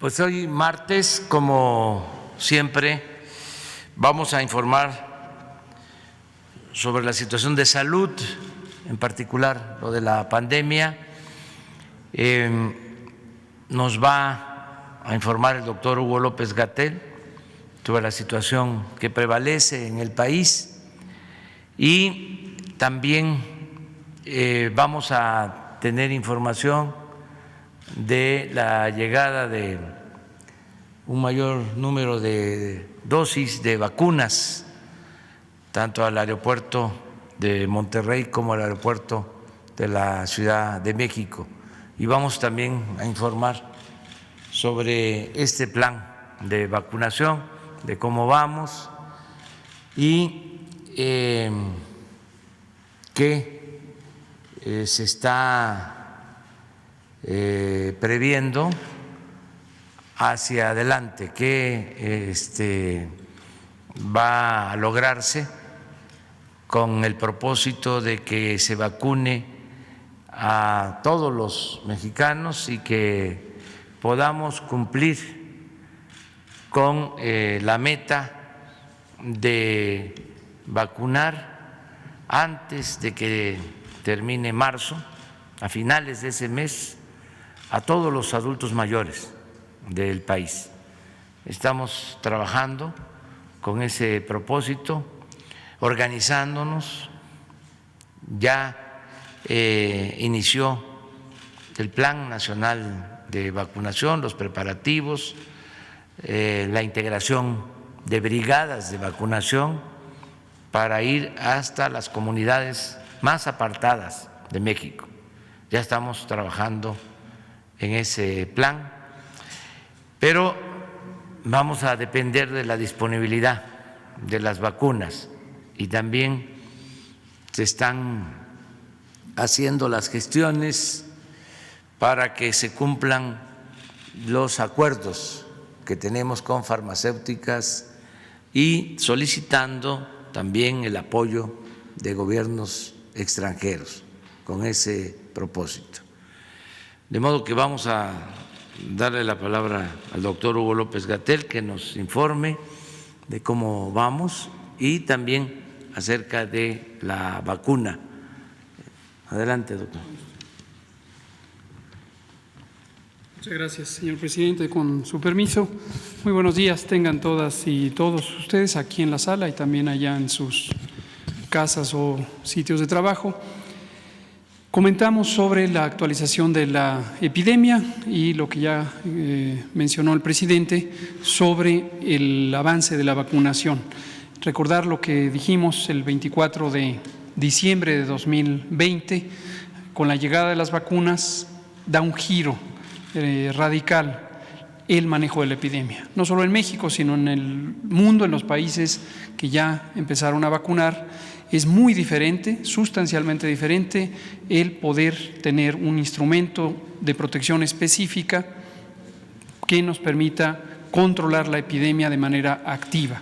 Pues hoy martes, como siempre, vamos a informar sobre la situación de salud, en particular lo de la pandemia. Nos va a informar el doctor Hugo López-Gatell sobre la situación que prevalece en el país y también vamos a tener información de la llegada de un mayor número de dosis de vacunas, tanto al aeropuerto de Monterrey como al aeropuerto de la Ciudad de México. Y vamos también a informar sobre este plan de vacunación, de cómo vamos y qué se está previendo hacia adelante, qué va a lograrse con el propósito de que se vacune a todos los mexicanos y que podamos cumplir con la meta de vacunar antes de que termine marzo, a finales de ese mes, a todos los adultos mayores del país. Estamos trabajando con ese propósito, organizándonos. Ya inició el Plan Nacional de Vacunación, los preparativos, la integración de brigadas de vacunación para ir hasta las comunidades más apartadas de México. Ya estamos trabajando en ese plan, pero vamos a depender de la disponibilidad de las vacunas y también se están haciendo las gestiones para que se cumplan los acuerdos que tenemos con farmacéuticas y solicitando también el apoyo de gobiernos extranjeros con ese propósito. De modo que vamos a darle la palabra al doctor Hugo López-Gatell que nos informe de cómo vamos y también acerca de la vacuna. Adelante, doctor. Muchas gracias, señor presidente. Con su permiso, muy buenos días tengan todas y todos ustedes aquí en la sala y también allá en sus casas o sitios de trabajo. Comentamos sobre la actualización de la epidemia y lo que ya mencionó el presidente sobre el avance de la vacunación. Recordar lo que dijimos el 24 de diciembre de 2020, con la llegada de las vacunas da un giro radical el manejo de la epidemia, no solo en México, sino en el mundo, en los países que ya empezaron a vacunar. Es muy diferente, sustancialmente diferente, el poder tener un instrumento de protección específica que nos permita controlar la epidemia de manera activa.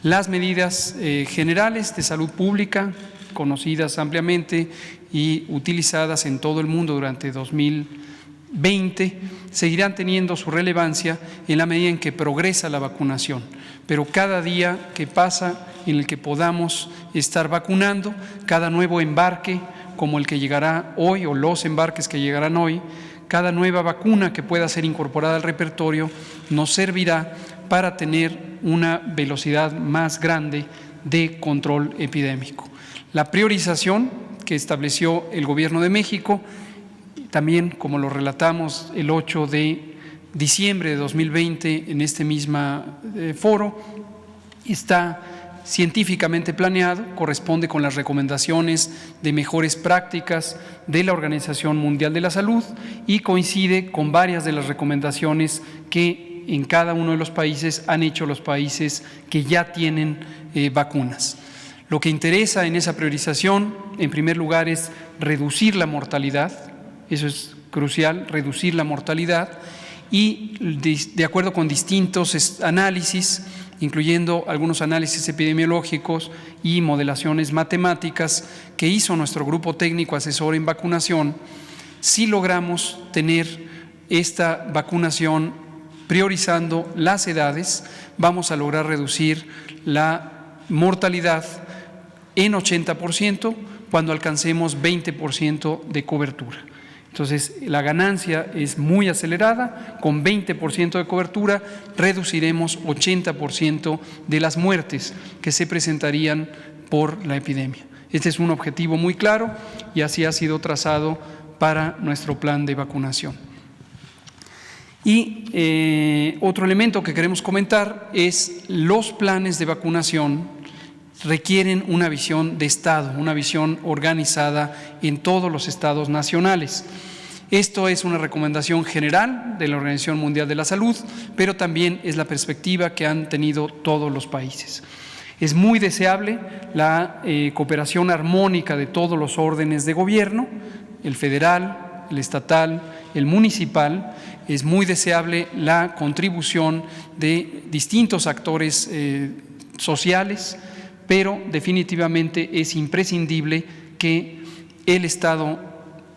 Las medidas generales de salud pública, conocidas ampliamente y utilizadas en todo el mundo durante 2020, seguirán teniendo su relevancia en la medida en que progresa la vacunación, pero cada día que pasa en el que podamos estar vacunando, cada nuevo embarque como el que llegará hoy o los embarques que llegarán hoy, cada nueva vacuna que pueda ser incorporada al repertorio nos servirá para tener una velocidad más grande de control epidémico. La priorización que estableció el Gobierno de México, también como lo relatamos el 8 de diciembre de 2020 en este mismo foro, está científicamente planeado, corresponde con las recomendaciones de mejores prácticas de la Organización Mundial de la Salud y coincide con varias de las recomendaciones que en cada uno de los países han hecho los países que ya tienen vacunas. Lo que interesa en esa priorización, en primer lugar, es reducir la mortalidad, eso es crucial, reducir la mortalidad, y de acuerdo con distintos análisis, incluyendo algunos análisis epidemiológicos y modelaciones matemáticas que hizo nuestro grupo técnico asesor en vacunación, sí logramos tener esta vacunación priorizando las edades, vamos a lograr reducir la mortalidad en 80% cuando alcancemos 20% de cobertura. Entonces, la ganancia es muy acelerada. Con 20% de cobertura reduciremos 80% de las muertes que se presentarían por la epidemia. Este es un objetivo muy claro y así ha sido trazado para nuestro plan de vacunación. Y otro elemento que queremos comentar es los planes de vacunación requieren una visión de Estado, una visión organizada en todos los estados nacionales. Esto es una recomendación general de la Organización Mundial de la Salud, pero también es la perspectiva que han tenido todos los países. Es muy deseable la cooperación armónica de todos los órdenes de gobierno, el federal, el estatal, el municipal. Es muy deseable la contribución de distintos actores sociales, pero definitivamente es imprescindible que el Estado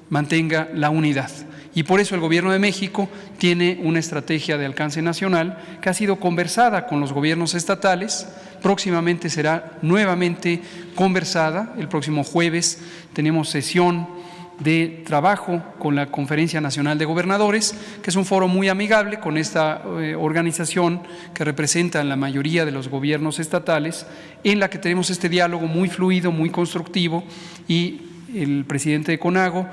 mantenga la unidad. Y por eso el Gobierno de México tiene una estrategia de alcance nacional que ha sido conversada con los gobiernos estatales. Próximamente será nuevamente conversada. El próximo jueves tenemos sesión de trabajo con la Conferencia Nacional de Gobernadores, que es un foro muy amigable con esta organización que representa la mayoría de los gobiernos estatales, en la que tenemos este diálogo muy fluido, muy constructivo, y el presidente de CONAGO,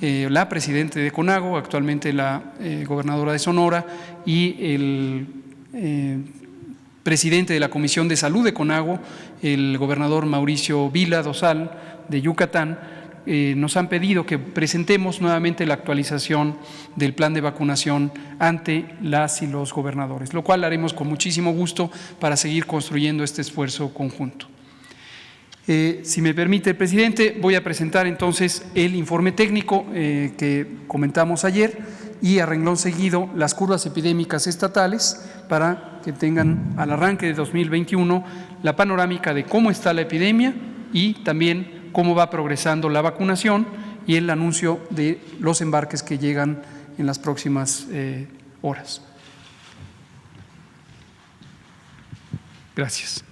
la presidenta de CONAGO, actualmente la gobernadora de Sonora, y el presidente de la Comisión de Salud de CONAGO, el gobernador Mauricio Vila Dosal de Yucatán, nos han pedido que presentemos nuevamente la actualización del plan de vacunación ante las y los gobernadores, lo cual haremos con muchísimo gusto para seguir construyendo este esfuerzo conjunto. Si me permite, presidente, voy a presentar entonces el informe técnico que comentamos ayer y a renglón seguido las curvas epidémicas estatales para que tengan al arranque de 2021 la panorámica de cómo está la epidemia y también cómo va progresando la vacunación y el anuncio de los embarques que llegan en las próximas horas. Gracias.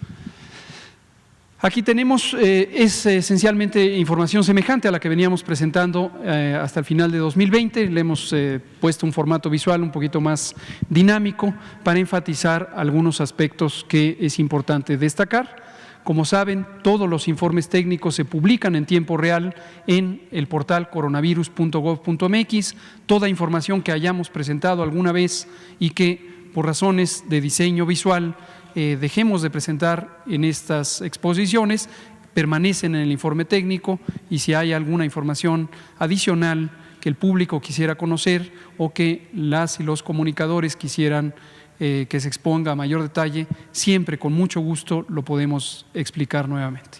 Aquí tenemos, es esencialmente información semejante a la que veníamos presentando hasta el final de 2020. Le hemos puesto un formato visual un poquito más dinámico para enfatizar algunos aspectos que es importante destacar. Como saben, todos los informes técnicos se publican en tiempo real en el portal coronavirus.gov.mx. Toda información que hayamos presentado alguna vez y que por razones de diseño visual dejemos de presentar en estas exposiciones, permanecen en el informe técnico, y si hay alguna información adicional que el público quisiera conocer o que las y los comunicadores quisieran que se exponga a mayor detalle, siempre con mucho gusto lo podemos explicar nuevamente.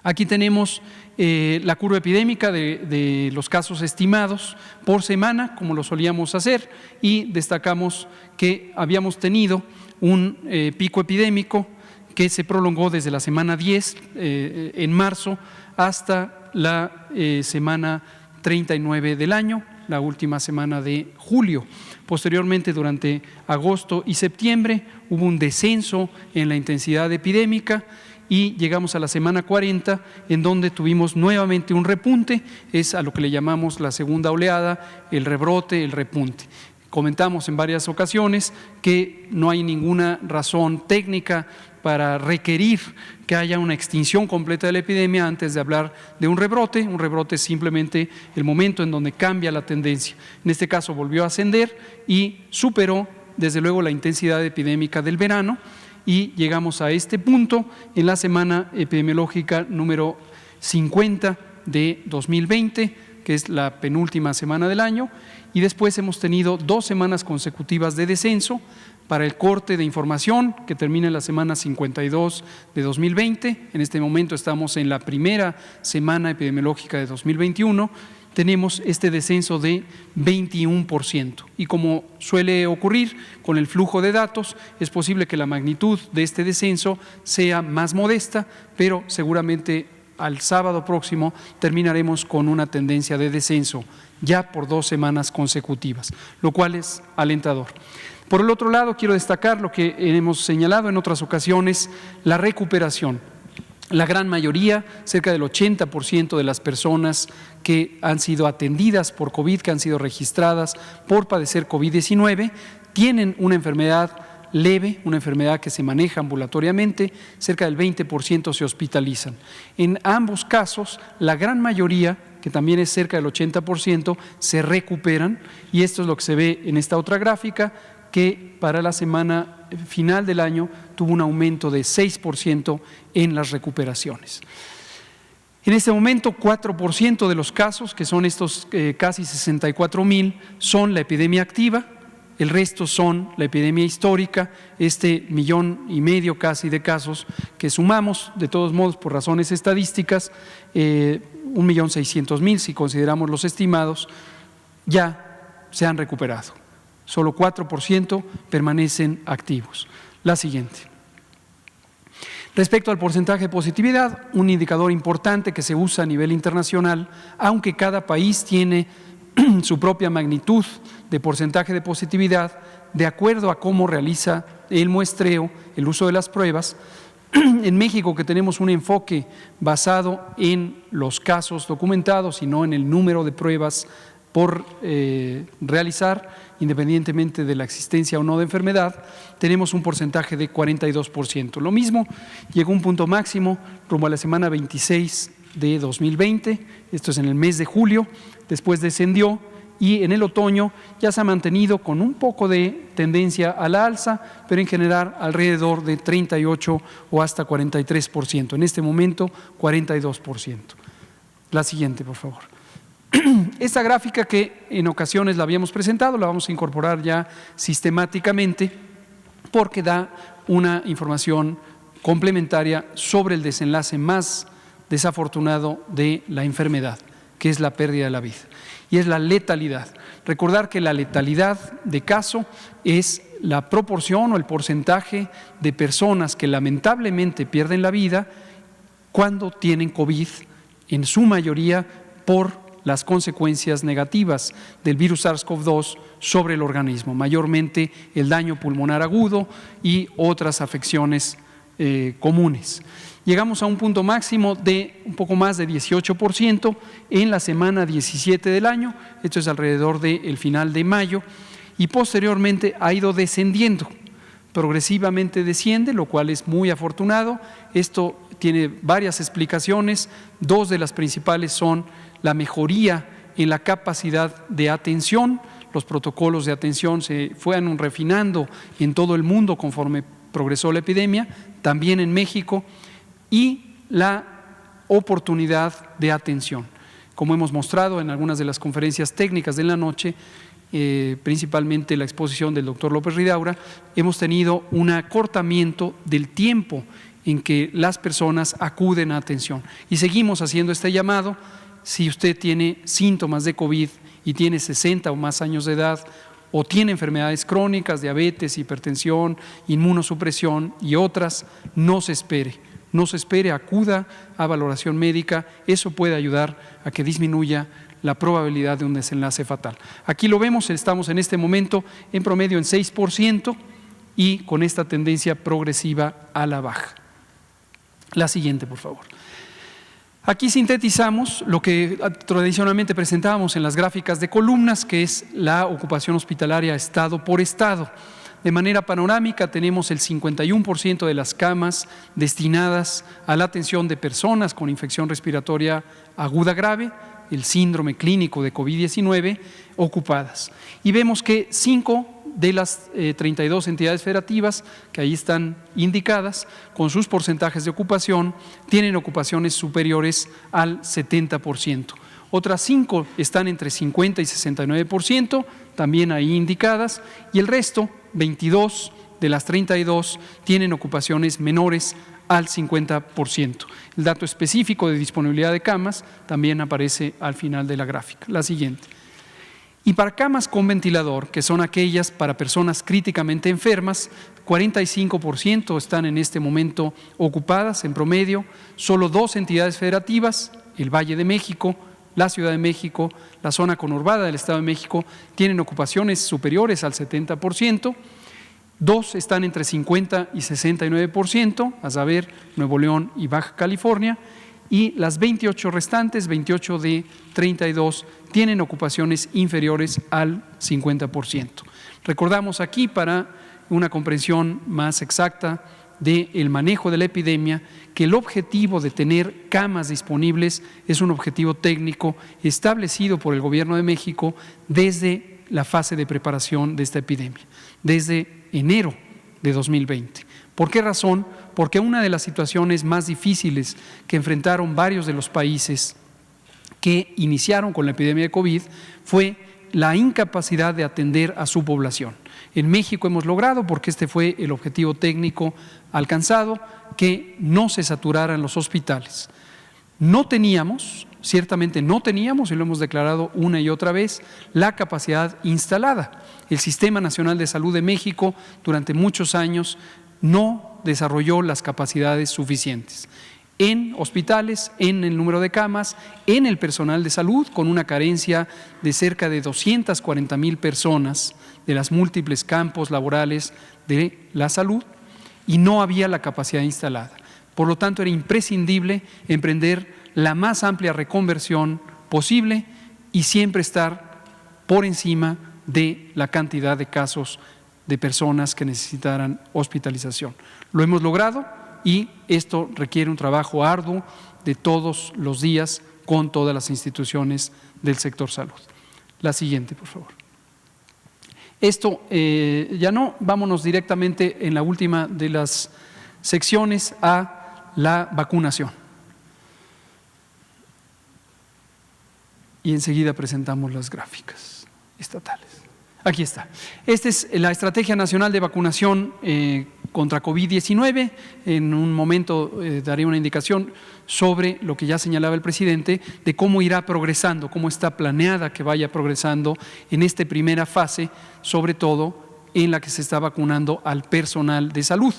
Aquí tenemos la curva epidémica de los casos estimados por semana, como lo solíamos hacer, y destacamos que habíamos tenido un pico epidémico que se prolongó desde la semana 10 en marzo hasta la semana 39 del año, la última semana de julio. Posteriormente, durante agosto y septiembre, hubo un descenso en la intensidad epidémica y llegamos a la semana 40, en donde tuvimos nuevamente un repunte. Es a lo que le llamamos la segunda oleada, el rebrote, el repunte. Comentamos en varias ocasiones que no hay ninguna razón técnica para requerir que haya una extinción completa de la epidemia antes de hablar de un rebrote. Un rebrote es simplemente el momento en donde cambia la tendencia. En este caso volvió a ascender y superó desde luego la intensidad epidémica del verano, y llegamos a este punto en la semana epidemiológica número 50 de 2020, que es la penúltima semana del año, y después hemos tenido 2 semanas consecutivas de descenso. Para el corte de información que termina en la semana 52 de 2020, en este momento estamos en la primera semana epidemiológica de 2021, tenemos este descenso de 21%. Y como suele ocurrir con el flujo de datos, es posible que la magnitud de este descenso sea más modesta, pero seguramente al sábado próximo terminaremos con una tendencia de descenso ya por 2 semanas consecutivas, lo cual es alentador. Por el otro lado, quiero destacar lo que hemos señalado en otras ocasiones, la recuperación. La gran mayoría, cerca del 80% de las personas que han sido atendidas por COVID, que han sido registradas por padecer COVID-19, tienen una enfermedad leve, una enfermedad que se maneja ambulatoriamente, cerca del 20% se hospitalizan. En ambos casos, la gran mayoría, que también es cerca del 80%, se recuperan, y esto es lo que se ve en esta otra gráfica, que para la semana final del año tuvo un aumento de 6% en las recuperaciones. En este momento, 4% de los casos, que son estos casi 64,000, son la epidemia activa. El resto son la epidemia histórica, 1,5 millones casi de casos que sumamos, de todos modos por razones estadísticas, 1,600,000 si consideramos los estimados, ya se han recuperado. Solo 4% permanecen activos. La siguiente. Respecto al porcentaje de positividad, un indicador importante que se usa a nivel internacional, aunque cada país tiene su propia magnitud de porcentaje de positividad, de acuerdo a cómo realiza el muestreo, el uso de las pruebas. En México, que tenemos un enfoque basado en los casos documentados y no en el número de pruebas por realizar, independientemente de la existencia o no de enfermedad, tenemos un porcentaje de 42%. Lo mismo, llegó un punto máximo rumbo a la semana 26 de 2020, esto es en el mes de julio, después descendió y en el otoño ya se ha mantenido con un poco de tendencia a la alza, pero en general alrededor de 38 o hasta 43%, en este momento 42%. La siguiente, por favor. Esta gráfica, que en ocasiones la habíamos presentado, la vamos a incorporar ya sistemáticamente porque da una información complementaria sobre el desenlace más desafortunado de la enfermedad, que es la pérdida de la vida, y es la letalidad. Recordar que la letalidad de caso es la proporción o el porcentaje de personas que lamentablemente pierden la vida cuando tienen COVID, en su mayoría por las consecuencias negativas del virus SARS-CoV-2 sobre el organismo, mayormente el daño pulmonar agudo y otras afecciones comunes. Llegamos a un punto máximo de un poco más de 18% en la semana 17 del año, esto es alrededor del final de mayo, y posteriormente ha ido descendiendo, progresivamente desciende, lo cual es muy afortunado. Esto tiene varias explicaciones, dos de las principales son la mejoría en la capacidad de atención. Los protocolos de atención se fueron refinando en todo el mundo conforme progresó la epidemia, también en México, y la oportunidad de atención. Como hemos mostrado en algunas de las conferencias técnicas de la noche, principalmente la exposición del doctor López Ridaura, hemos tenido un acortamiento del tiempo en que las personas acuden a atención. Y seguimos haciendo este llamado. Si usted tiene síntomas de COVID y tiene 60 o más años de edad, o tiene enfermedades crónicas, diabetes, hipertensión, inmunosupresión y otras, no se espere, acuda a valoración médica. Eso puede ayudar a que disminuya la probabilidad de un desenlace fatal. Aquí lo vemos, estamos en este momento en promedio en 6% y con esta tendencia progresiva a la baja. La siguiente, por favor. Aquí sintetizamos lo que tradicionalmente presentábamos en las gráficas de columnas, que es la ocupación hospitalaria estado por estado. De manera panorámica tenemos el 51% de las camas destinadas a la atención de personas con infección respiratoria aguda grave, el síndrome clínico de COVID-19, ocupadas. Y vemos que 5 de las 32 entidades federativas que ahí están indicadas, con sus porcentajes de ocupación, tienen ocupaciones superiores al 70%. Otras 5 están entre 50 y 69%, también ahí indicadas, y el resto, 22 de las 32, tienen ocupaciones menores al 50%. El dato específico de disponibilidad de camas también aparece al final de la gráfica. La siguiente. Y para camas con ventilador, que son aquellas para personas críticamente enfermas, 45% están en este momento ocupadas en promedio. Solo 2 entidades federativas, el Valle de México, la Ciudad de México, la zona conurbada del Estado de México, tienen ocupaciones superiores al 70%. 2 están entre 50 y 69%, a saber, Nuevo León y Baja California, y las 28 restantes, 28 de 32, tienen ocupaciones inferiores al 50%. Recordamos aquí, para una comprensión más exacta del manejo de la epidemia, que el objetivo de tener camas disponibles es un objetivo técnico establecido por el Gobierno de México desde la fase de preparación de esta epidemia, desde enero de 2020. ¿Por qué razón? Porque una de las situaciones más difíciles que enfrentaron varios de los países que iniciaron con la epidemia de COVID fue la incapacidad de atender a su población. En México hemos logrado, porque este fue el objetivo técnico alcanzado, que no se saturaran los hospitales. No teníamos, ciertamente no teníamos, y lo hemos declarado una y otra vez, la capacidad instalada. El Sistema Nacional de Salud de México durante muchos años no desarrolló las capacidades suficientes en hospitales, en el número de camas, en el personal de salud, con una carencia de cerca de 240,000 personas de las múltiples campos laborales de la salud, y no había la capacidad instalada. Por lo tanto, era imprescindible emprender la más amplia reconversión posible y siempre estar por encima de la cantidad de casos de personas que necesitaran hospitalización. Lo hemos logrado, y esto requiere un trabajo arduo de todos los días con todas las instituciones del sector salud. La siguiente, por favor. Esto ya no, vámonos directamente en la última de las secciones a la vacunación. Y enseguida presentamos las gráficas estatales. Aquí está. Esta es la Estrategia Nacional de Vacunación contra COVID-19. En un momento daré una indicación sobre lo que ya señalaba el presidente, de cómo irá progresando, cómo está planeada que vaya progresando en esta primera fase, sobre todo en la que se está vacunando al personal de salud.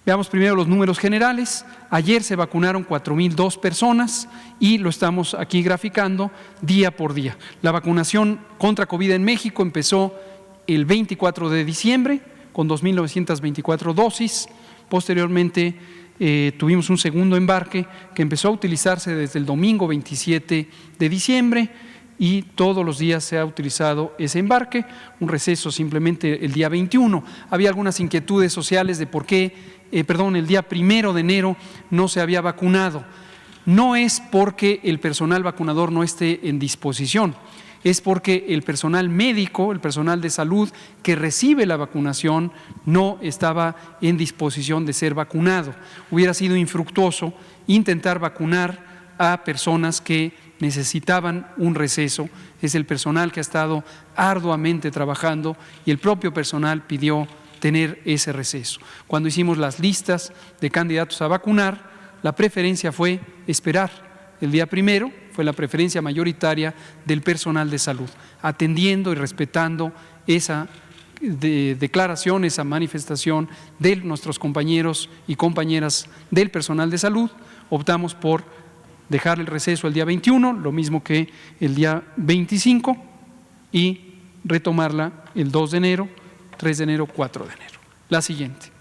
Veamos primero los números generales. Ayer se vacunaron 4,002 personas y lo estamos aquí graficando día por día. La vacunación contra COVID en México empezó el 24 de diciembre con 2,924 dosis. Posteriormente tuvimos un segundo embarque que empezó a utilizarse desde el domingo 27 de diciembre y todos los días se ha utilizado ese embarque, un receso simplemente el día 21. Había algunas inquietudes sociales de por qué el día 1 de enero no se había vacunado. No es porque el personal vacunador no esté en disposición, es porque el personal médico, el personal de salud que recibe la vacunación no estaba en disposición de ser vacunado. Hubiera sido infructuoso intentar vacunar a personas que necesitaban un receso. Es el personal que ha estado arduamente trabajando y el propio personal pidió tener ese receso. Cuando hicimos las listas de candidatos a vacunar, la preferencia fue esperar. El día 1 fue la preferencia mayoritaria del personal de salud, atendiendo y respetando esa declaración, esa manifestación de nuestros compañeros y compañeras del personal de salud. Optamos por dejar el receso el día 21, lo mismo que el día 25, y retomarla el 2 de enero, 3 de enero, 4 de enero. La siguiente.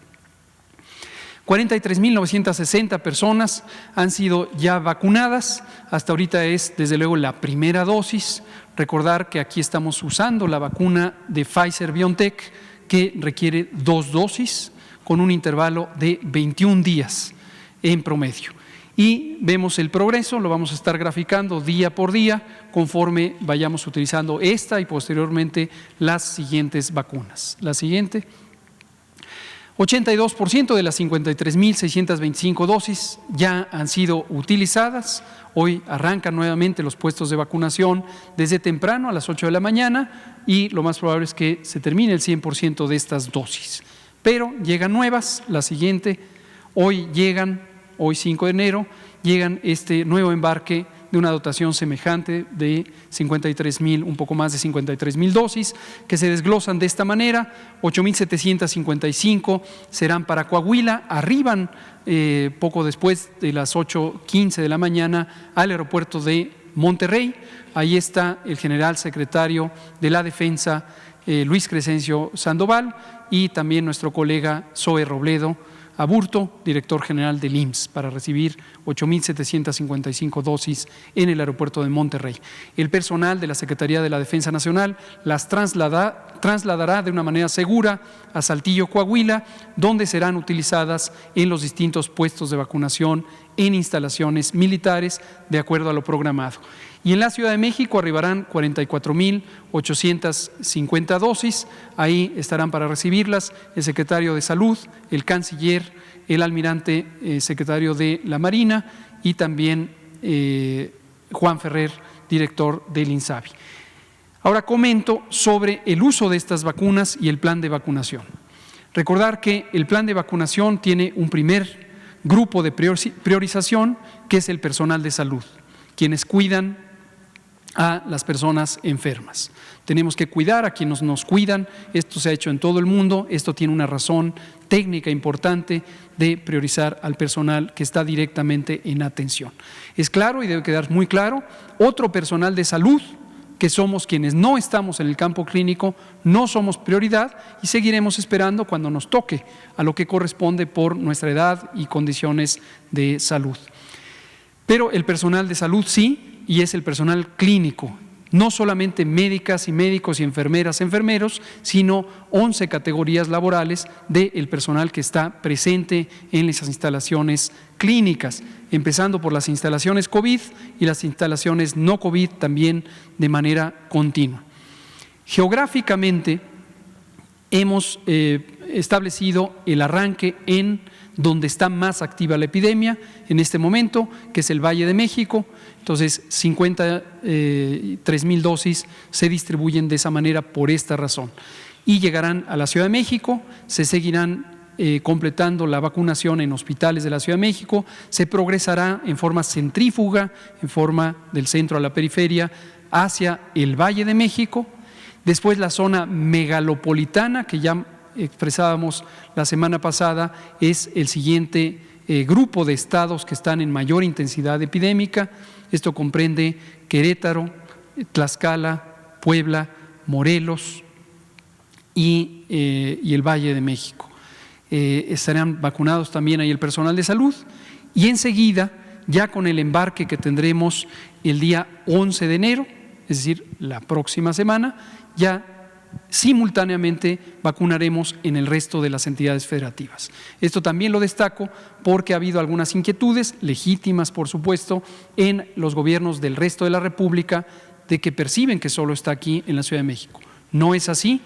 43,960 personas han sido ya vacunadas. Hasta ahorita es, desde luego, la primera dosis. Recordar que aquí estamos usando la vacuna de Pfizer-BioNTech, que requiere 2 dosis con un intervalo de 21 días en promedio. Y vemos el progreso, lo vamos a estar graficando día por día conforme vayamos utilizando esta y posteriormente las siguientes vacunas. La siguiente. 82% de las 53,625 dosis ya han sido utilizadas. Hoy arrancan nuevamente los puestos de vacunación desde temprano a las 8 de la mañana y lo más probable es que se termine el 100% de estas dosis. Pero llegan nuevas, la siguiente, hoy 5 de enero, llegan este nuevo embarque de una dotación semejante de 53,000, un poco más de 53,000 dosis, que se desglosan de esta manera. 8,755 serán para Coahuila, arriban poco después de las 8:15 de la mañana al aeropuerto de Monterrey. Ahí está el general secretario de la Defensa Luis Crescencio Sandoval, y también nuestro colega Zoe Robledo Aburto, director general del IMSS, para recibir 8,755 dosis en el aeropuerto de Monterrey. El personal de la Secretaría de la Defensa Nacional las trasladará de una manera segura a Saltillo, Coahuila, donde serán utilizadas en los distintos puestos de vacunación en instalaciones militares de acuerdo a lo programado. Y en la Ciudad de México arribarán 44,850 dosis. Ahí estarán para recibirlas el secretario de Salud, el canciller, el almirante secretario de la Marina y también Juan Ferrer, director del INSABI. Ahora comento sobre el uso de estas vacunas y el plan de vacunación. Recordar que el plan de vacunación tiene un primer grupo de priorización, que es el personal de salud, quienes cuidan a las personas enfermas. Tenemos que cuidar a quienes nos cuidan. Esto se ha hecho en todo el mundo. Esto tiene una razón técnica importante de priorizar al personal que está directamente en atención. Es claro y debe quedar muy claro, otro personal de salud, que somos quienes no estamos en el campo clínico, no somos prioridad y seguiremos esperando cuando nos toque a lo que corresponde por nuestra edad y condiciones de salud. Pero el personal de salud sí, y es el personal clínico, no solamente médicas y médicos y enfermeras, enfermeros, sino 11 categorías laborales del personal que está presente en esas instalaciones clínicas, empezando por las instalaciones COVID y las instalaciones no COVID también de manera continua. Geográficamente hemos establecido el arranque en donde está más activa la epidemia en este momento, que es el Valle de México. Entonces, 53,000 dosis se distribuyen de esa manera por esta razón. Y llegarán a la Ciudad de México, se seguirán completando la vacunación en hospitales de la Ciudad de México, se progresará en forma centrífuga, en forma del centro a la periferia, hacia el Valle de México. Después la zona megalopolitana, que ya expresábamos la semana pasada, es el siguiente grupo de estados que están en mayor intensidad epidémica. Esto comprende Querétaro, Tlaxcala, Puebla, Morelos y el Valle de México. Estarán vacunados también ahí el personal de salud y enseguida, ya con el embarque que tendremos el día 11 de enero, es decir, la próxima semana, ya simultáneamente vacunaremos en el resto de las entidades federativas. Esto también lo destaco porque ha habido algunas inquietudes, legítimas por supuesto, en los gobiernos del resto de la República, de que perciben que solo está aquí en la Ciudad de México. No es así,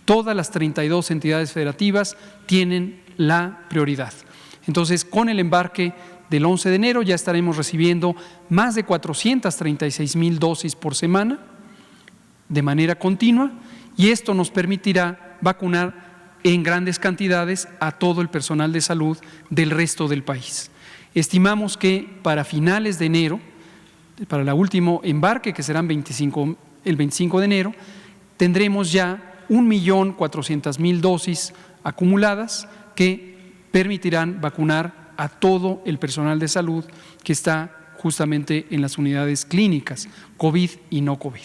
todas las 32 entidades federativas tienen la prioridad. Entonces, con el embarque del 11 de enero ya estaremos recibiendo más de 436,000 dosis por semana de manera continua, y esto nos permitirá vacunar en grandes cantidades a todo el personal de salud del resto del país. Estimamos que para finales de enero, para el último embarque, que serán el 25 de enero, tendremos ya 1,400,000 dosis acumuladas que permitirán vacunar a todo el personal de salud que está justamente en las unidades clínicas, COVID y no COVID.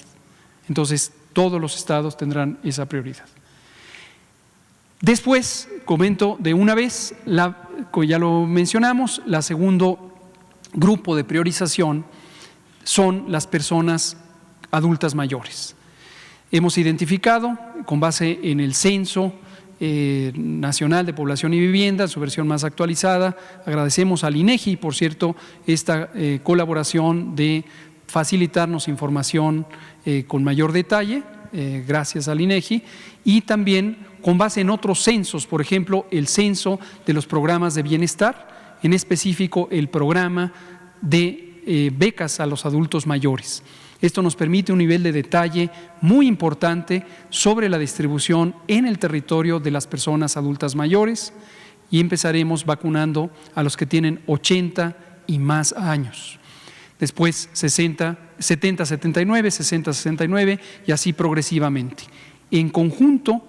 Entonces, todos los estados tendrán esa prioridad. Después, comento de una vez, ya lo mencionamos, el segundo grupo de priorización son las personas adultas mayores. Hemos identificado, con base en el Censo Nacional de Población y Vivienda, en su versión más actualizada, agradecemos al INEGI, por cierto, esta colaboración de facilitarnos información con mayor detalle, gracias al INEGI, y también con base en otros censos, por ejemplo, el censo de los programas de bienestar, en específico el programa de becas a los adultos mayores. Esto nos permite un nivel de detalle muy importante sobre la distribución en el territorio de las personas adultas mayores, y empezaremos vacunando a los que tienen 80 y más años. Después 70, 79, 60, 69 y así progresivamente. En conjunto,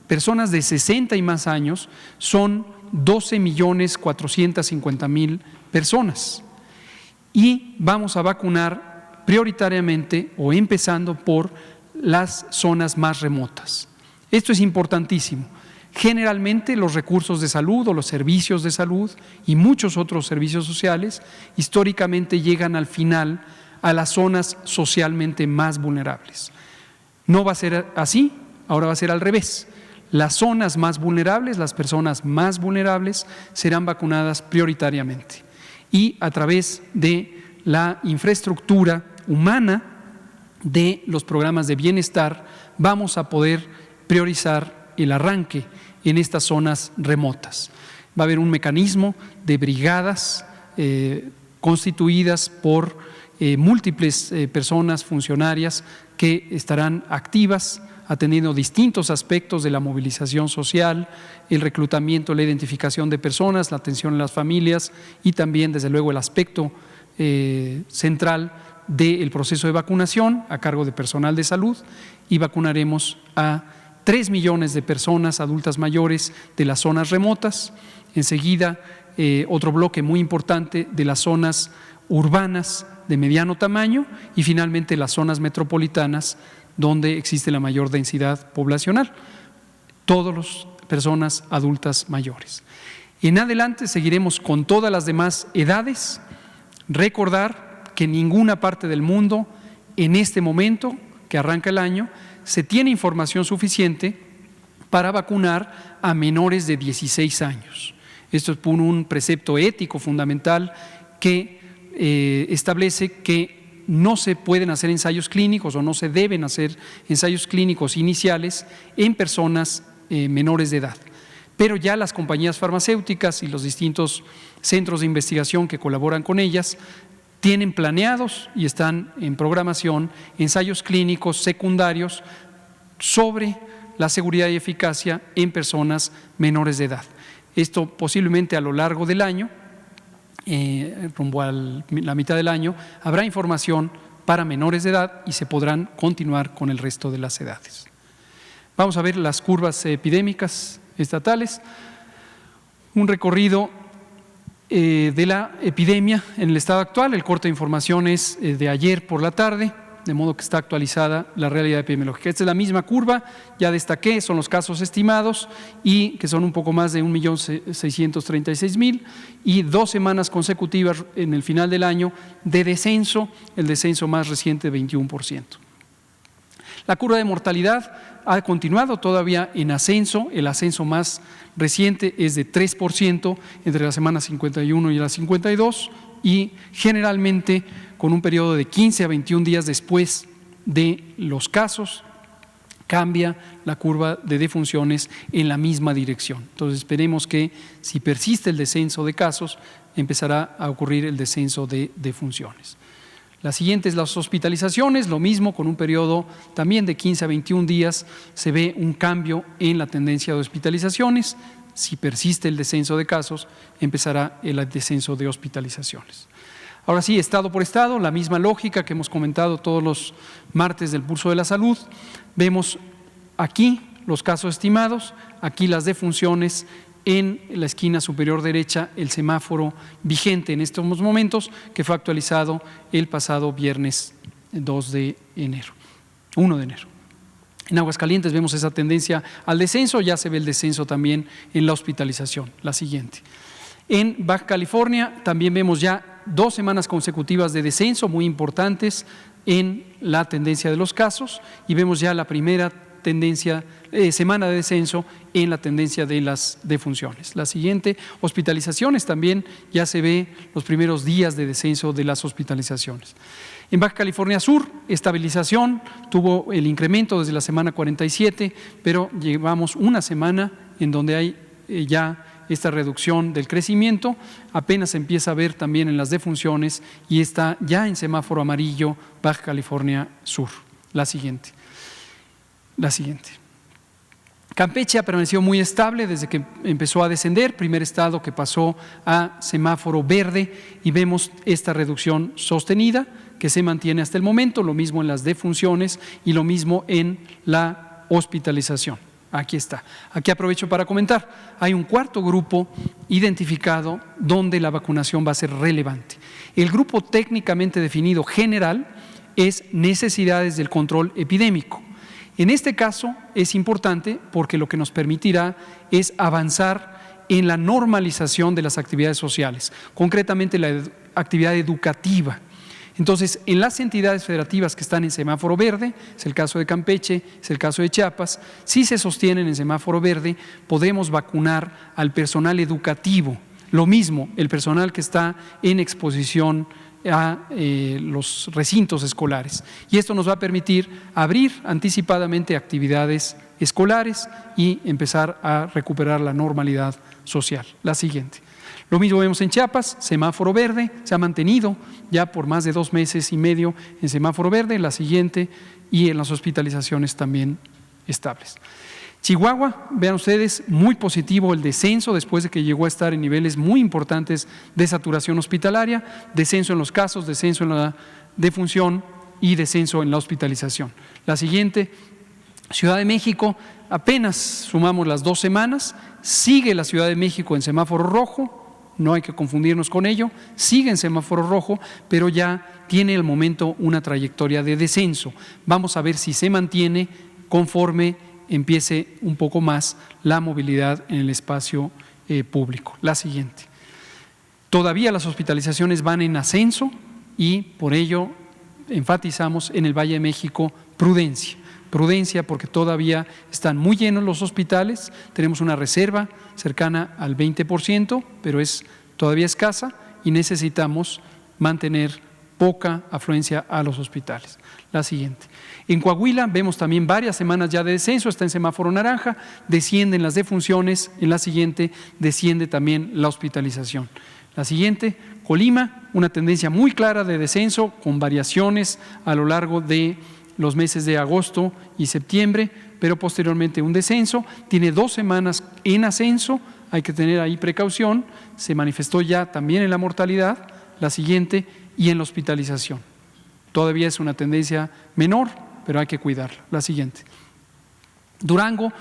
personas de 60 y más años son 12,450,000 personas, y vamos a vacunar prioritariamente o empezando por las zonas más remotas. Esto es importantísimo. Generalmente los recursos de salud o los servicios de salud y muchos otros servicios sociales históricamente llegan al final a las zonas socialmente más vulnerables. No va a ser así, ahora va a ser al revés. Las zonas más vulnerables, las personas más vulnerables serán vacunadas prioritariamente y a través de la infraestructura humana de los programas de bienestar vamos a poder priorizar el arranque en estas zonas remotas. Va a haber un mecanismo de brigadas constituidas por múltiples personas funcionarias que estarán activas atendiendo distintos aspectos de la movilización social, el reclutamiento, la identificación de personas, la atención a las familias y también, desde luego, el aspecto central del proceso de vacunación a cargo de personal de salud, y vacunaremos a 3 millones de personas adultas mayores de las zonas remotas. Enseguida, otro bloque muy importante de las zonas urbanas de mediano tamaño y finalmente las zonas metropolitanas donde existe la mayor densidad poblacional, todas las personas adultas mayores. En adelante seguiremos con todas las demás edades. Recordar que en ninguna parte del mundo, en este momento que arranca el año, se tiene información suficiente para vacunar a menores de 16 años. Esto es por un precepto ético fundamental que establece que no se pueden hacer ensayos clínicos o no se deben hacer ensayos clínicos iniciales en personas menores de edad. Pero ya las compañías farmacéuticas y los distintos centros de investigación que colaboran con ellas tienen planeados y están en programación ensayos clínicos secundarios sobre la seguridad y eficacia en personas menores de edad. Esto posiblemente a lo largo del año, rumbo a la mitad del año, habrá información para menores de edad y se podrán continuar con el resto de las edades. Vamos a ver las curvas epidémicas estatales. Un recorrido de la epidemia en el estado actual. El corte de información es de ayer por la tarde, de modo que está actualizada la realidad epidemiológica. Esta es la misma curva, ya destaqué, son los casos estimados y que son un poco más de 1.636.000 y 2 semanas consecutivas en el final del año de descenso, el descenso más reciente de 21%. La curva de mortalidad ha continuado todavía en ascenso, el ascenso más reciente es de 3% entre la semana 51 y la 52 y generalmente con un periodo de 15 a 21 días después de los casos cambia la curva de defunciones en la misma dirección. Entonces esperemos que si persiste el descenso de casos empezará a ocurrir el descenso de defunciones. La siguiente es las hospitalizaciones, lo mismo con un periodo también de 15 a 21 días se ve un cambio en la tendencia de hospitalizaciones. Si persiste el descenso de casos, empezará el descenso de hospitalizaciones. Ahora sí, estado por estado, la misma lógica que hemos comentado todos los martes del Pulso de la Salud. Vemos aquí los casos estimados, aquí las defunciones. En la esquina superior derecha el semáforo vigente en estos momentos que fue actualizado el pasado viernes 1 de enero. En Aguascalientes vemos esa tendencia al descenso, ya se ve el descenso también en la hospitalización. La siguiente. En Baja California también vemos ya 2 semanas consecutivas de descenso muy importantes en la tendencia de los casos y vemos ya la primera semana de descenso en la tendencia de las defunciones. La siguiente, hospitalizaciones, también ya se ve los primeros días de descenso de las hospitalizaciones. En Baja California Sur, estabilización, tuvo el incremento desde la semana 47, pero llevamos una semana en donde hay ya esta reducción del crecimiento, apenas se empieza a ver también en las defunciones y está ya en semáforo amarillo Baja California Sur. La siguiente. Campeche ha permanecido muy estable desde que empezó a descender, primer estado que pasó a semáforo verde y vemos esta reducción sostenida que se mantiene hasta el momento, lo mismo en las defunciones y lo mismo en la hospitalización. Aquí está. Aquí aprovecho para comentar, hay un cuarto grupo identificado donde la vacunación va a ser relevante. El grupo técnicamente definido general es necesidades del control epidémico. En este caso es importante porque lo que nos permitirá es avanzar en la normalización de las actividades sociales, concretamente la actividad educativa. Entonces, en las entidades federativas que están en semáforo verde, es el caso de Campeche, es el caso de Chiapas, si se sostienen en semáforo verde, podemos vacunar al personal educativo. Lo mismo, el personal que está en exposición a los recintos escolares. Y esto nos va a permitir abrir anticipadamente actividades escolares y empezar a recuperar la normalidad social. La siguiente. Lo mismo vemos en Chiapas, semáforo verde, se ha mantenido ya por más de 2 meses y medio en semáforo verde, la siguiente, y en las hospitalizaciones también estables. Chihuahua, vean ustedes, muy positivo el descenso después de que llegó a estar en niveles muy importantes de saturación hospitalaria, descenso en los casos, descenso en la defunción y descenso en la hospitalización. La siguiente, Ciudad de México, apenas sumamos las 2 semanas, sigue la Ciudad de México en semáforo rojo, no hay que confundirnos con ello, sigue en semáforo rojo, pero ya tiene al momento una trayectoria de descenso. Vamos a ver si se mantiene conforme empiece un poco más la movilidad en el espacio público. La siguiente. Todavía las hospitalizaciones van en ascenso y por ello enfatizamos en el Valle de México prudencia. Prudencia porque todavía están muy llenos los hospitales, tenemos una reserva cercana al 20%, pero es todavía escasa y necesitamos mantener poca afluencia a los hospitales. La siguiente. En Coahuila vemos también varias semanas ya de descenso, está en semáforo naranja, descienden las defunciones, en la siguiente desciende también la hospitalización. La siguiente, Colima, una tendencia muy clara de descenso con variaciones a lo largo de los meses de agosto y septiembre, pero posteriormente un descenso, tiene 2 semanas en ascenso, hay que tener ahí precaución, se manifestó ya también en la mortalidad, la siguiente, y en la hospitalización. Todavía es una tendencia menor, pero hay que cuidarla. La siguiente. Durango,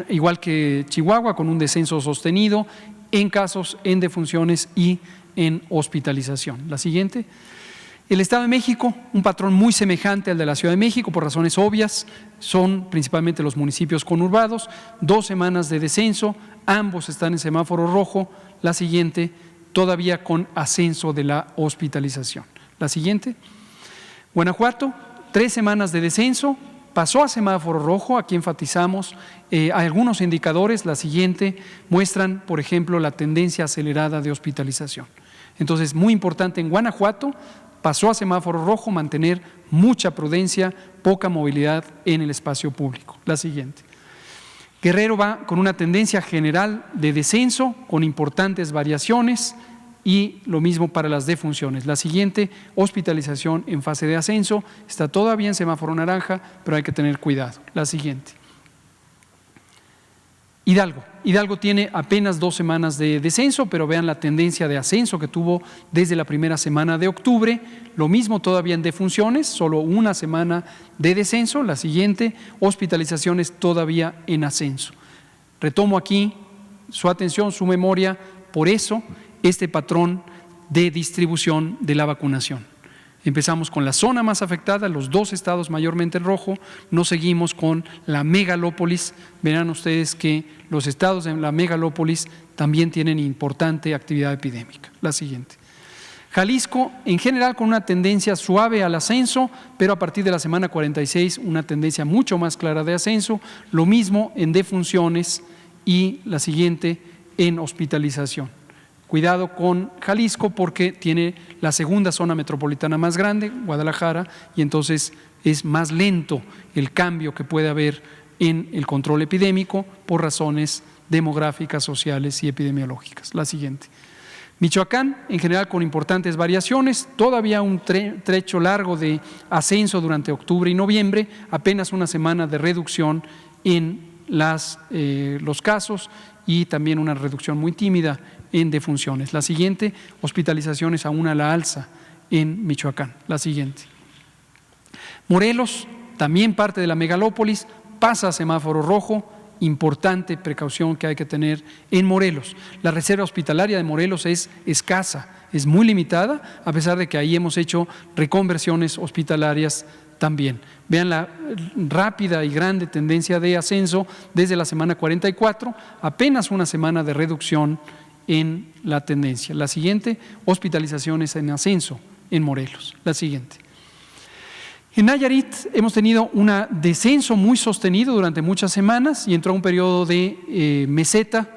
igual que Chihuahua, con un descenso sostenido en casos, en defunciones y en hospitalización. La siguiente. El Estado de México, un patrón muy semejante al de la Ciudad de México por razones obvias, son principalmente los municipios conurbados, 2 semanas de descenso, ambos están en semáforo rojo, la siguiente todavía con ascenso de la hospitalización. La siguiente, Guanajuato, 3 semanas de descenso, pasó a semáforo rojo, aquí enfatizamos algunos indicadores, la siguiente muestran, por ejemplo, la tendencia acelerada de hospitalización. Entonces, muy importante en Guanajuato, pasó a semáforo rojo, mantener mucha prudencia, poca movilidad en el espacio público. La siguiente. Guerrero va con una tendencia general de descenso, con importantes variaciones y lo mismo para las defunciones. La siguiente, hospitalización en fase de ascenso, está todavía en semáforo naranja, pero hay que tener cuidado. La siguiente. Hidalgo tiene apenas 2 semanas de descenso, pero vean la tendencia de ascenso que tuvo desde la primera semana de octubre, lo mismo todavía en defunciones, solo 1 semana de descenso, la siguiente, hospitalizaciones todavía en ascenso. Retomo aquí su atención, su memoria, por eso este patrón de distribución de la vacunación. Empezamos con la zona más afectada, los 2 estados mayormente en rojo, nos seguimos con la megalópolis. Verán ustedes que los estados de la megalópolis también tienen importante actividad epidémica. La siguiente. Jalisco, en general con una tendencia suave al ascenso, pero a partir de la semana 46 una tendencia mucho más clara de ascenso, lo mismo en defunciones y la siguiente en hospitalización. Cuidado con Jalisco porque tiene la segunda zona metropolitana más grande, Guadalajara, y entonces es más lento el cambio que puede haber en el control epidémico por razones demográficas, sociales y epidemiológicas. La siguiente. Michoacán, en general con importantes variaciones, todavía un trecho largo de ascenso durante octubre y noviembre, apenas 1 semana de reducción en los casos y también una reducción muy tímida en defunciones. La siguiente, hospitalizaciones aún a la alza en Michoacán. La siguiente. Morelos, también parte de la megalópolis, pasa a semáforo rojo, importante precaución que hay que tener en Morelos. La reserva hospitalaria de Morelos es escasa, es muy limitada, a pesar de que ahí hemos hecho reconversiones hospitalarias también. Vean la rápida y grande tendencia de ascenso desde la semana 44, apenas una semana de reducción en la tendencia. La siguiente, hospitalizaciones en ascenso en Morelos. La siguiente. En Nayarit hemos tenido un descenso muy sostenido durante muchas semanas y entró un periodo de meseta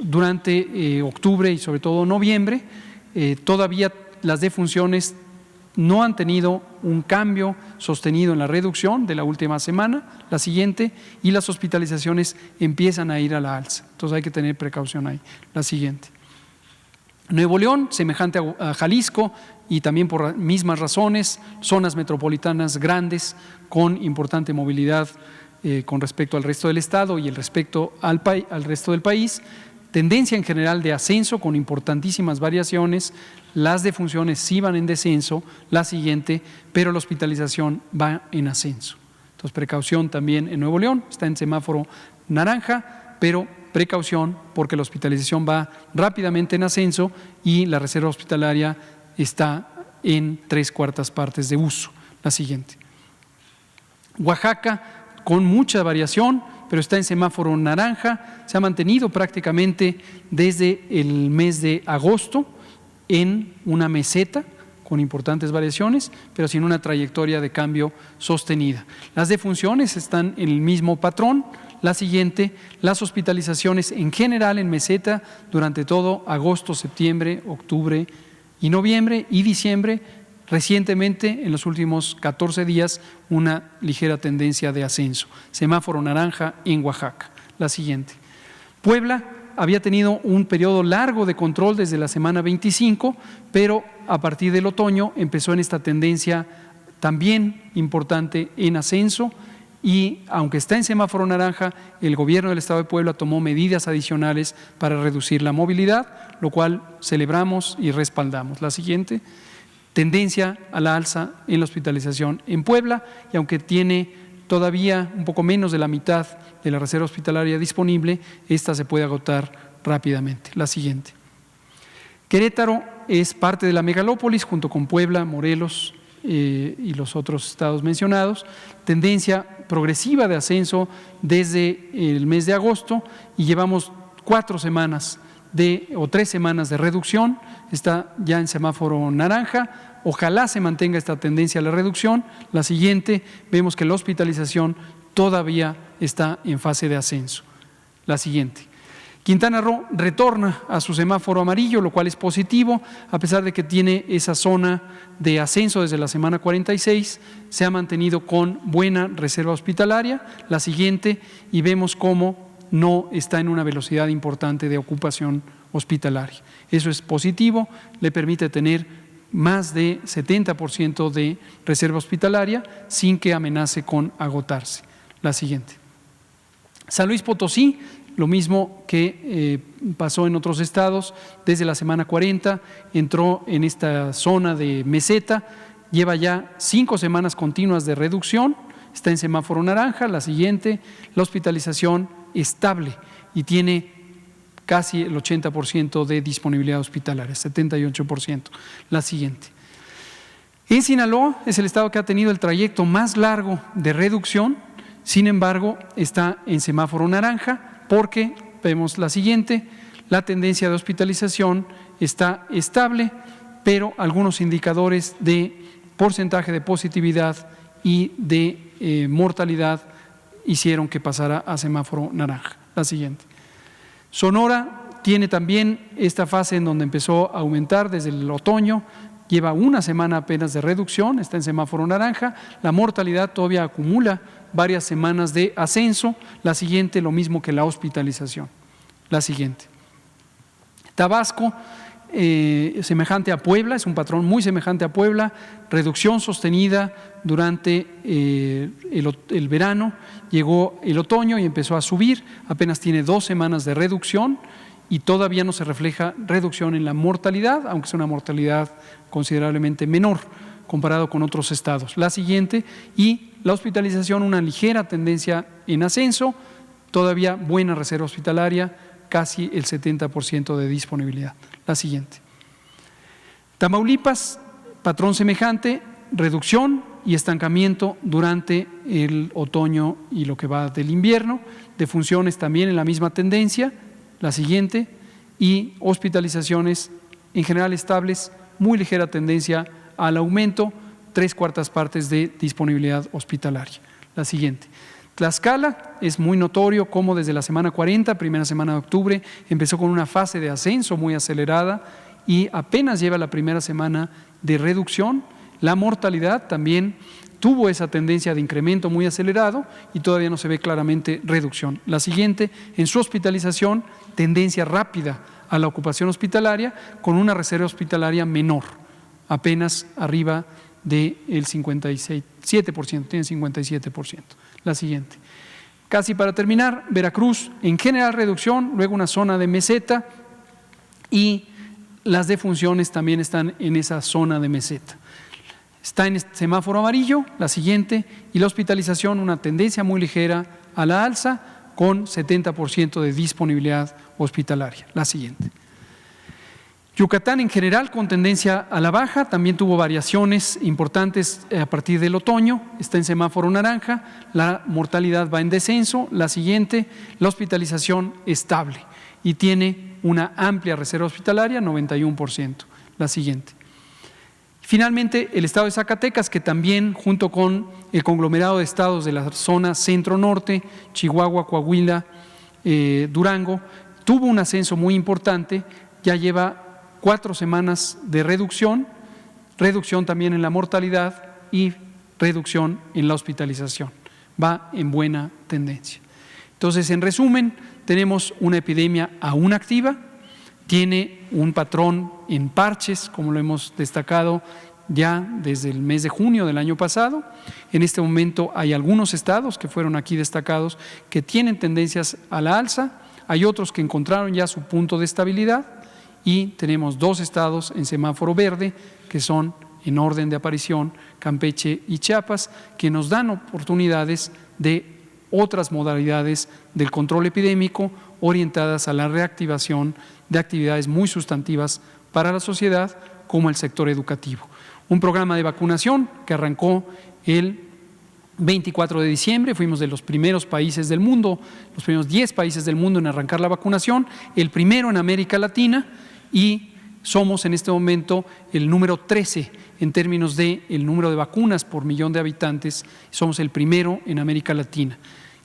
durante octubre y sobre todo noviembre. Todavía las defunciones no han tenido un cambio sostenido en la reducción de la última semana, la siguiente, y las hospitalizaciones empiezan a ir a la alza. Entonces hay que tener precaución ahí. La siguiente. Nuevo León, semejante a Jalisco, y también por mismas razones, zonas metropolitanas grandes con importante movilidad con respecto al resto del estado y el respecto al resto del país. Tendencia en general de ascenso con importantísimas variaciones. Las defunciones sí van en descenso, la siguiente, pero la hospitalización va en ascenso. Entonces, precaución también en Nuevo León, está en semáforo naranja, pero precaución porque la hospitalización va rápidamente en ascenso y la reserva hospitalaria está en 3/4 partes de uso. La siguiente. Oaxaca, con mucha variación, pero está en semáforo naranja, se ha mantenido prácticamente desde el mes de agosto en una meseta con importantes variaciones, pero sin una trayectoria de cambio sostenida. Las defunciones están en el mismo patrón. La siguiente, las hospitalizaciones en general en meseta durante todo agosto, septiembre, octubre y noviembre y diciembre. Recientemente, en los últimos 14 días, una ligera tendencia de ascenso. Semáforo naranja en Oaxaca. La siguiente. Puebla había tenido un periodo largo de control desde la semana 25, pero a partir del otoño empezó en esta tendencia también importante en ascenso y aunque está en semáforo naranja, el gobierno del estado de Puebla tomó medidas adicionales para reducir la movilidad, lo cual celebramos y respaldamos. La siguiente. Tendencia a la alza en la hospitalización en Puebla y aunque tiene todavía un poco menos de la mitad de la reserva hospitalaria disponible, esta se puede agotar rápidamente. La siguiente. Querétaro es parte de la megalópolis junto con Puebla, Morelos y los otros estados mencionados. Tendencia progresiva de ascenso desde el mes de agosto y llevamos 4 semanas o 3 semanas de reducción, está ya en semáforo naranja, ojalá se mantenga esta tendencia a la reducción. La siguiente, vemos que la hospitalización todavía está en fase de ascenso. La siguiente. Quintana Roo retorna a su semáforo amarillo, lo cual es positivo, a pesar de que tiene esa zona de ascenso desde la semana 46, se ha mantenido con buena reserva hospitalaria. La siguiente, y vemos cómo no está en una velocidad importante de ocupación hospitalaria. Eso es positivo, le permite tener más de 70% de reserva hospitalaria sin que amenace con agotarse. La siguiente. San Luis Potosí, lo mismo que pasó en otros estados, desde la semana 40 entró en esta zona de meseta, lleva ya 5 semanas continuas de reducción, está en semáforo naranja. La siguiente, la hospitalización estable y tiene casi el 80% de disponibilidad hospitalaria, 78%. La siguiente. En Sinaloa es el estado que ha tenido el trayecto más largo de reducción, sin embargo está en semáforo naranja porque, vemos la siguiente, la tendencia de hospitalización está estable, pero algunos indicadores de porcentaje de positividad y de mortalidad hicieron que pasara a semáforo naranja. La siguiente. Sonora tiene también esta fase en donde empezó a aumentar desde el otoño, lleva una semana apenas de reducción, está en semáforo naranja, la mortalidad todavía acumula varias semanas de ascenso. La siguiente, lo mismo que la hospitalización. La siguiente. Tabasco, semejante a Puebla, es un patrón muy semejante a Puebla, reducción sostenida durante el verano, llegó el otoño y empezó a subir, apenas tiene 2 semanas de reducción y todavía no se refleja reducción en la mortalidad, aunque es una mortalidad considerablemente menor comparado con otros estados. La siguiente, y la hospitalización, una ligera tendencia en ascenso, todavía buena reserva hospitalaria, casi el 70% de disponibilidad. La siguiente. Tamaulipas, patrón semejante, reducción y estancamiento durante el otoño y lo que va del invierno, defunciones también en la misma tendencia, la siguiente, y hospitalizaciones en general estables, muy ligera tendencia al aumento, 3/4 partes de disponibilidad hospitalaria. La siguiente. Tlaxcala es muy notorio cómo desde la semana 40, primera semana de octubre, empezó con una fase de ascenso muy acelerada y apenas lleva la primera semana de reducción. La mortalidad también tuvo esa tendencia de incremento muy acelerado y todavía no se ve claramente reducción. La siguiente, en su hospitalización, tendencia rápida a la ocupación hospitalaria con una reserva hospitalaria menor, apenas arriba del 57%, tiene 57%. La siguiente. Casi para terminar, Veracruz, en general reducción, luego una zona de meseta y las defunciones también están en esa zona de meseta. Está en este semáforo amarillo, la siguiente, y la hospitalización, una tendencia muy ligera a la alza con 70% de disponibilidad hospitalaria. La siguiente. Yucatán en general con tendencia a la baja, también tuvo variaciones importantes a partir del otoño, está en semáforo naranja, la mortalidad va en descenso. La siguiente, la hospitalización estable y tiene una amplia reserva hospitalaria, 91%. La siguiente. Finalmente, el estado de Zacatecas, que también junto con el conglomerado de estados de la zona centro-norte, Chihuahua, Coahuila, Durango, tuvo un ascenso muy importante, ya lleva 4 semanas de reducción también en la mortalidad y reducción en la hospitalización. Va en buena tendencia. Entonces, en resumen, tenemos una epidemia aún activa, tiene un patrón en parches, como lo hemos destacado ya desde el mes de junio del año pasado. En este momento hay algunos estados que fueron aquí destacados que tienen tendencias a la alza, hay otros que encontraron ya su punto de estabilidad y tenemos 2 estados en semáforo verde que son en orden de aparición, Campeche y Chiapas, que nos dan oportunidades de otras modalidades del control epidémico orientadas a la reactivación de actividades muy sustantivas para la sociedad, como el sector educativo. Un programa de vacunación que arrancó el 24 de diciembre, fuimos de los primeros países del mundo, los primeros 10 países del mundo en arrancar la vacunación, el primero en América Latina y somos en este momento el número 13 en términos de el número de vacunas por millón de habitantes, somos el primero en América Latina.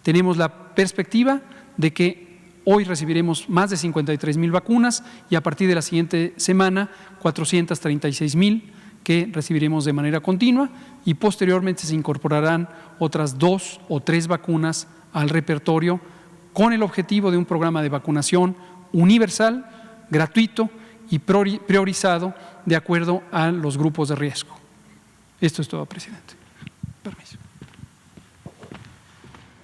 Tenemos la perspectiva de que hoy recibiremos más de 53,000 vacunas y a partir de la siguiente semana 436,000 que recibiremos de manera continua y posteriormente se incorporarán otras 2 o 3 vacunas al repertorio con el objetivo de un programa de vacunación universal, gratuito y priorizado de acuerdo a los grupos de riesgo. Esto es todo, presidente. Permiso.